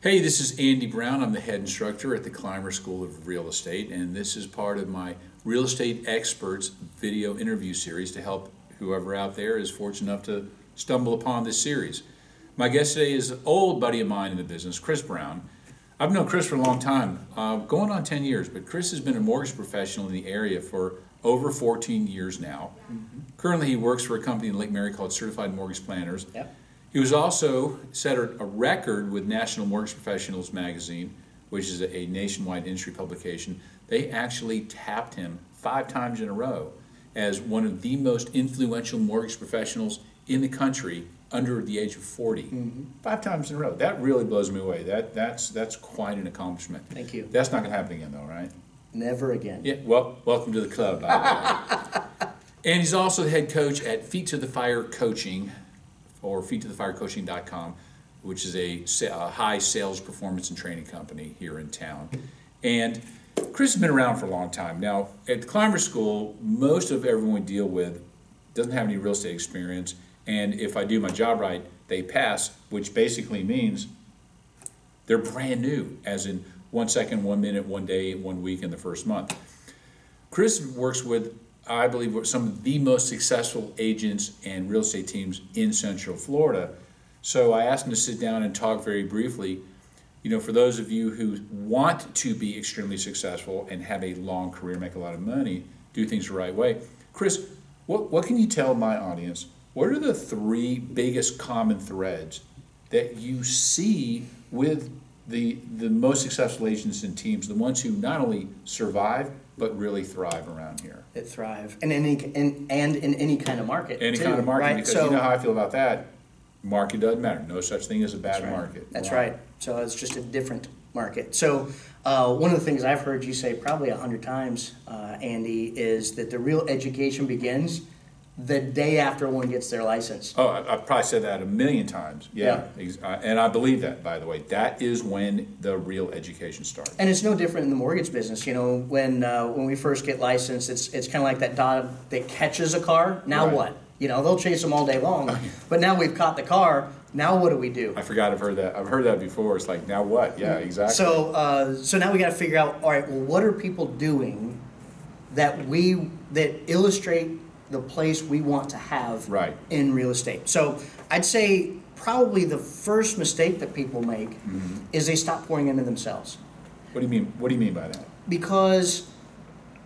Hey, this is Andy Brown. I'm the head instructor at the Climer School of Real Estate, and this is part of my Real Estate Experts video interview series to help whoever out there is fortunate enough to stumble upon this series. My guest today is an old buddy of mine in the business, Chris Brown. I've known Chris for a long time, going on 10 years, but Chris has been a mortgage professional in the area for over 14 years now. Currently, he works for a company in Lake Mary called Certified Mortgage Planners. Yep. He was also set a record with National Mortgage Professionals magazine, which is a nationwide industry publication. They actually tapped him 5 times in a row as one of the most influential mortgage professionals in the country under the age of 40. 5 times in a row. That really blows me away. That's quite an accomplishment. Thank you. That's not going to happen again, though, right? Never again. Yeah. Well, welcome to the club, by the way. And he's also the head coach at Feet to the Fire Coaching, or feettothefirecoaching.com, which is a high sales performance and training company here in town. And Chris has been around for a long time. Now, at the Climer School, most of everyone we deal with doesn't have any real estate experience, and if I do my job right, they pass, which basically means they're brand new, as in 1 second, 1 minute, 1 day, 1 week in the first month. Chris works with, I believe, some of the most successful agents and real estate teams in Central Florida. So I asked him to sit down and talk very briefly. You know, for those of you who want to be extremely successful and have a long career, make a lot of money, do things the right way. Chris, what can you tell my audience? What are the 3 biggest common threads that you see with the most successful agents and teams, the ones who not only survive, but really thrive around here? That thrive in any in any kind of market. Any kind of market, right? Because you know how I feel about that. Market doesn't matter. No such thing as a bad market. That's right. So it's just a different market. So one of the things I've heard you say probably 100 times, Andy, is that the real education begins the day after one gets their license. Oh, I've probably said that a million times. Yeah. And I believe that, by the way. That is when the real education starts. And it's no different in the mortgage business. You know, when we first get licensed, it's kind of like that dog that catches a car. Now what? You know, they'll chase them all day long. But now we've caught the car. Now what do we do? I forgot I've heard that. I've heard that before. It's like, now what? Yeah, exactly. So now we got to figure out, all right, well, what are people doing that illustrate the place we want to have in real estate? So I'd say probably the first mistake that people make is they stop pouring into themselves. What do you mean? What do you mean by that? Because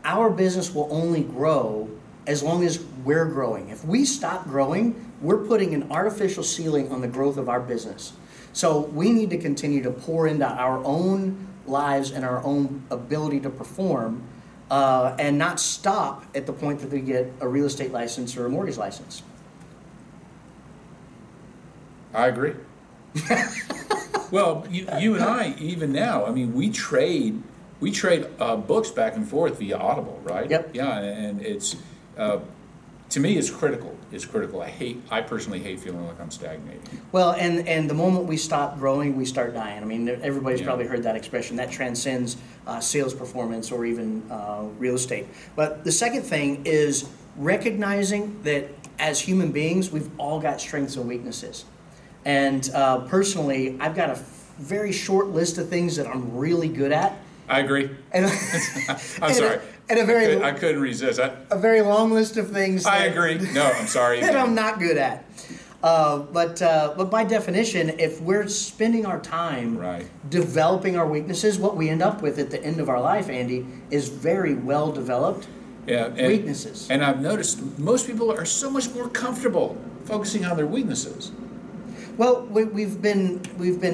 our business will only grow as long as we're growing. If we stop growing, we're putting an artificial ceiling on the growth of our business. So we need to continue to pour into our own lives and our own ability to perform, and not stop at the point that we get a real estate license or a mortgage license. I agree. Well, you and I, even now, I mean, we trade books back and forth via Audible, right? Yep. Yeah, and it's to me, it's critical. It's critical. I personally hate feeling like I'm stagnating. Well, and the moment we stop growing, we start dying. I mean, everybody's probably heard that expression. That transcends sales performance or even real estate. But the second thing is recognizing that as human beings, we've all got strengths and weaknesses. And personally, I've got a very short list of things that I'm really good at. I agree. And, I'm sorry. I couldn't resist. A very long list of things. I agree. No, I'm sorry. That I'm not good at. But by definition, if we're spending our time developing our weaknesses, what we end up with at the end of our life, Andy, is very well developed weaknesses. And I've noticed most people are so much more comfortable focusing on their weaknesses. Well, we've been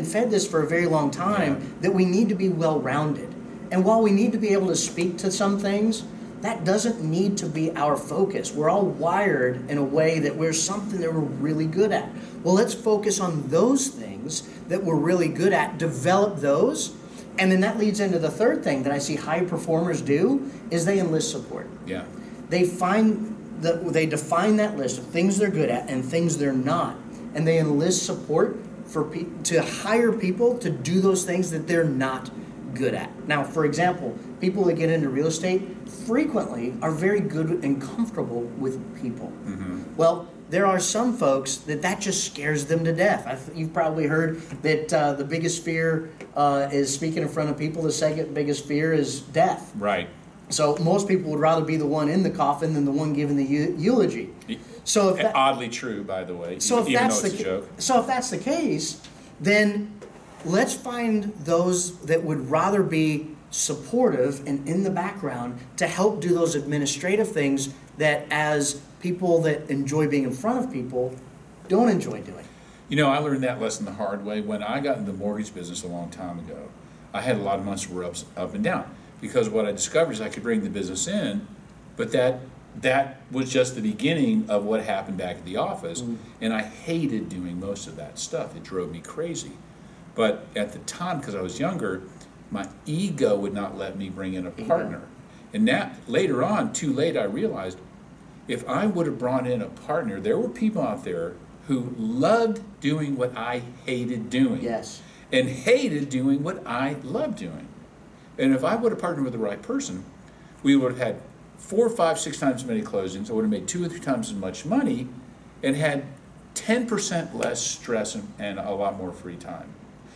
fed this for a very long time that we need to be well-rounded. And while we need to be able to speak to some things, that doesn't need to be our focus. We're all wired in a way that we're something that we're really good at. Well, let's focus on those things that we're really good at, develop those, and then that leads into the third thing that I see high performers do is they enlist support. Yeah. They define that list of things they're good at and things they're not, and they enlist support to hire people to do those things that they're not good at. Now, for example, people that get into real estate frequently are very good and comfortable with people. Well, there are some folks that just scares them to death. You've probably heard that the biggest fear is speaking in front of people. The second biggest fear is death. Right. So most people would rather be the one in the coffin than the one giving the eulogy. So if that, oddly true, by the way, so if even that's though it's a joke. So if that's the case, then let's find those that would rather be supportive and in the background to help do those administrative things that, as people that enjoy being in front of people, don't enjoy doing. You know, I learned that lesson the hard way. When I got in the mortgage business a long time ago, I had a lot of months where up and down, because what I discovered is I could bring the business in, but that was just the beginning of what happened back at the office, and I hated doing most of that stuff. It drove me crazy. But at the time, because I was younger, my ego would not let me bring in a partner. And that, later on, too late, I realized if I would have brought in a partner, there were people out there who loved doing what I hated doing. Yes. And hated doing what I loved doing. And if I would have partnered with the right person, we would have had 4, 5, 6 times as many closings. I would have made 2 or 3 times as much money and had 10% less stress and a lot more free time.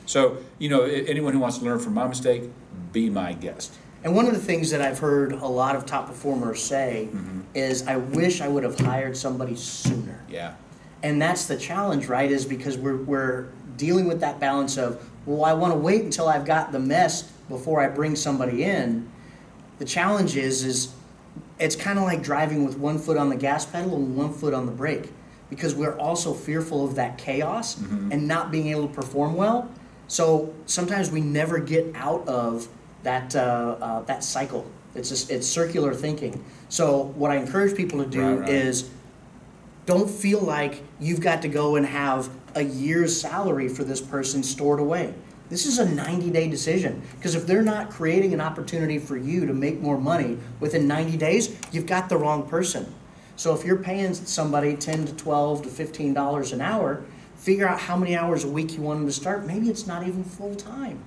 So, you know, anyone who wants to learn from my mistake, be my guest. And one of the things that I've heard a lot of top performers say is, I wish I would have hired somebody sooner. Yeah. And that's the challenge, right? Is because we're dealing with that balance of, well, I want to wait until I've got the mess before I bring somebody in. The challenge is it's kind of like driving with one foot on the gas pedal and one foot on the brake, because we're also fearful of that chaos and not being able to perform well. So sometimes we never get out of that that cycle. It's circular thinking. So what I encourage people to do is, don't feel like you've got to go and have a year's salary for this person stored away. This is a 90-day decision, because if they're not creating an opportunity for you to make more money within 90 days, you've got the wrong person. So if you're paying somebody $10 to $12 to $15 an hour, figure out how many hours a week you want them to start. Maybe it's not even full time.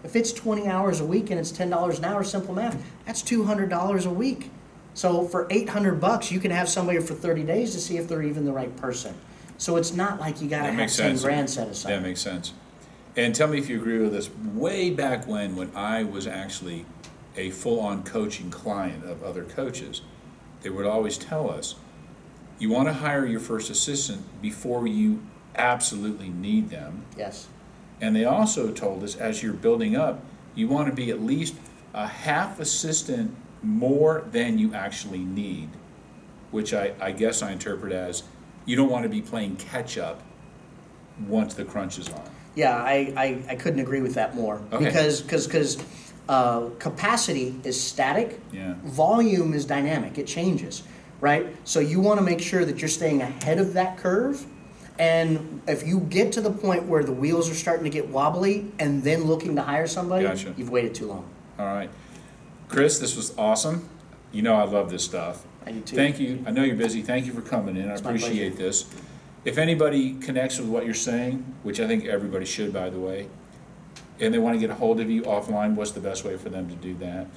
If it's 20 hours a week and it's $10 an hour, simple math, that's $200 a week. So for $800, you can have somebody for 30 days to see if they're even the right person. So it's not like you got to have 10 grand set aside. That makes sense. And tell me if you agree with this. Way back when I was actually a full-on coaching client of other coaches, they would always tell us, you want to hire your first assistant before you absolutely need them. Yes. And they also told us, as you're building up, you want to be at least a half assistant more than you actually need, which I guess I interpret as, you don't want to be playing catch up once the crunch is on. Yeah, I couldn't agree with that more. Okay. Because capacity is static, volume is dynamic, it changes, right? So you want to make sure that you're staying ahead of that curve. And if you get to the point where the wheels are starting to get wobbly and then looking to hire somebody, you've waited too long. All right. Chris, this was awesome. You know I love this stuff. I do too. Thank you. I know you're busy. Thank you for coming in. I appreciate this. If anybody connects with what you're saying, which I think everybody should, by the way, and they want to get a hold of you offline, what's the best way for them to do that?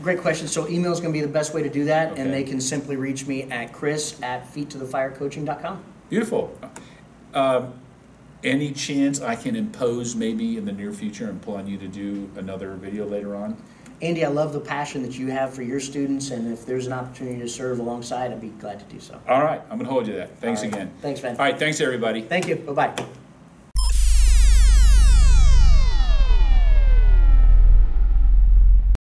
Great question. So email is going to be the best way to do that, Okay. and they can simply reach me at chris@feettothefirecoaching.com. Beautiful. Any chance I can impose maybe in the near future and pull on you to do another video later on? Andy, I love the passion that you have for your students, and if there's an opportunity to serve alongside, I'd be glad to do so. All right. I'm going to hold you to that. Thanks All right. again. Thanks, man. All right. Thanks, everybody. Thank you. Bye-bye.